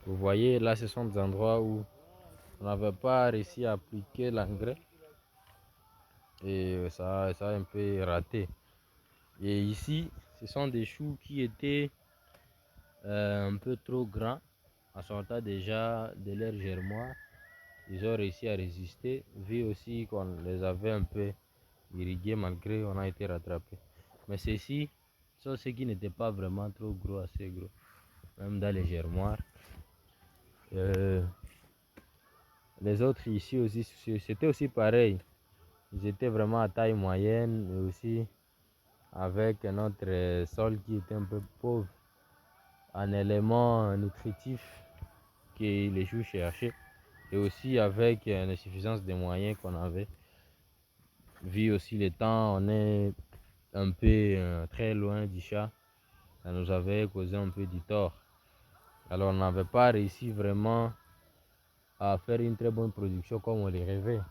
Vous voyez, là, ce sont des endroits où on n'avait pas réussi à appliquer l'engrais et ça a un peu raté. Et ici, ce sont des choux qui étaient un peu trop grands en sortant déjà de leur germoire. Ils ont réussi à résister, vu aussi qu'on les avait un peu irrigués malgré on a été rattrapé. Mais ceux-ci sont ceux qui n'étaient pas vraiment trop gros, assez gros, même dans les germoires. Les autres ici aussi, c'était aussi pareil. Ils étaient vraiment à taille moyenne, mais aussi avec notre sol qui était un peu pauvre en éléments nutritifs que les choux cherchaient, et aussi avec l'insuffisance des moyens qu'on avait. Vu aussi le temps, on est un peu très loin du chat, ça nous avait causé un peu du tort. Alors on n'avait pas réussi vraiment à faire une très bonne production comme on les rêvait.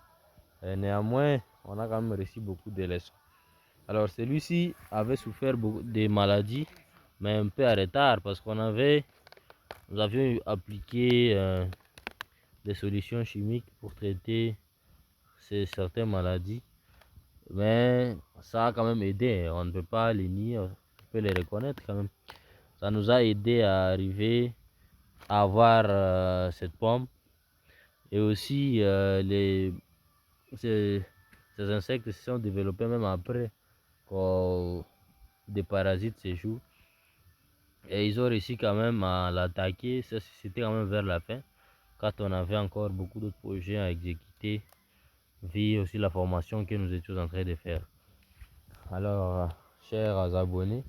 Et néanmoins, on a quand même réussi beaucoup de leçons. Alors celui-ci avait souffert beaucoup de maladies, mais un peu en retard parce nous avions appliqué des solutions chimiques pour traiter certaines maladies. Mais ça a quand même aidé, on ne peut pas les nier, on peut les reconnaître quand même. Ça nous a aidé à arriver à avoir cette pomme. Et aussi ces, ces insectes se sont développés même après quand des parasites s'échouent. Et ils ont réussi quand même à l'attaquer. Ça, c'était quand même vers la fin, quand on avait encore beaucoup d'autres projets à exécuter, vu aussi la formation que nous étions en train de faire. Alors, chers abonnés,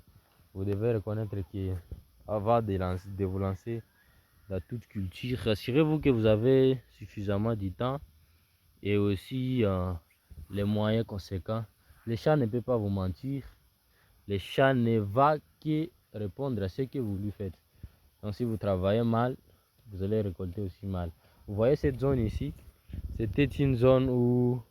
vous devez reconnaître qu'avant de vous lancer dans toute culture, rassurez-vous que vous avez suffisamment de temps et aussi les moyens conséquents. Les chats ne peuvent pas vous mentir. Les chats ne vont que répondre à ce que vous lui faites. Donc si vous travaillez mal, vous allez récolter aussi mal. Vous voyez cette zone ici, c'était une zone où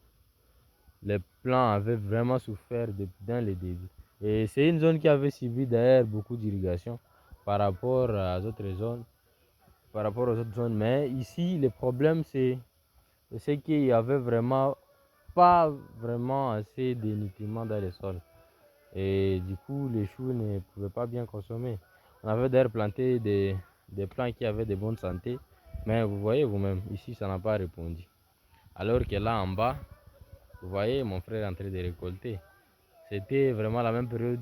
les plants avaient vraiment souffert dans les débuts. Et c'est une zone qui avait subi d'ailleurs beaucoup d'irrigation par rapport aux autres zones. Mais ici, le problème c'est qu'il y avait vraiment pas vraiment assez de nutriments dans le sol. Et du coup, les choux ne pouvaient pas bien consommer. On avait d'ailleurs planté des plants qui avaient de bonne santé, mais vous voyez vous-même, ici ça n'a pas répondu. Alors que là en bas, vous voyez mon frère est en train de récolter. C'était vraiment la même période.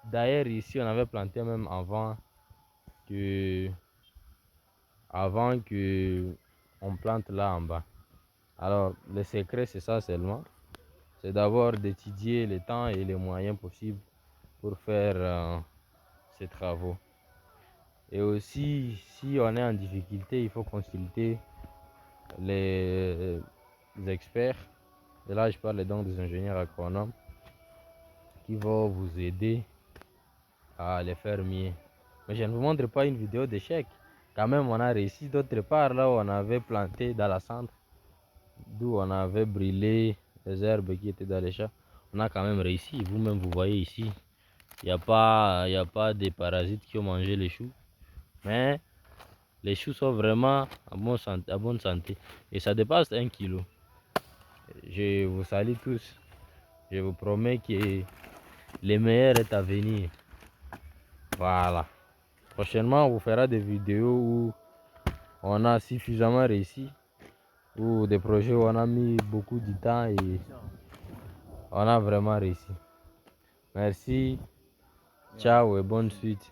D'ailleurs ici on avait planté même que, avant que on plante là en bas. Alors le secret c'est ça seulement. C'est d'abord d'étudier le temps et les moyens possibles pour faire ces travaux. Et aussi, si on est en difficulté, il faut consulter les experts. Et là, je parle donc des ingénieurs agronomes qui vont vous aider à les faire mieux. Mais je ne vous montre pas une vidéo d'échec. Quand même, on a réussi d'autre part, là où on avait planté dans la centre, d'où on avait brûlé les herbes qui étaient dans les champs. On a quand même réussi. Vous-même, vous voyez ici, il n'y a pas de parasites qui ont mangé les choux. Mais les choux sont vraiment à bonne santé. Et ça dépasse 1 kilo. Je vous salue tous. Je vous promets que le meilleur est à venir. Voilà. Prochainement, on vous fera des vidéos où on a suffisamment réussi. Ou des projets où on a mis beaucoup de temps et on a vraiment réussi. Merci. Ciao et bonne suite.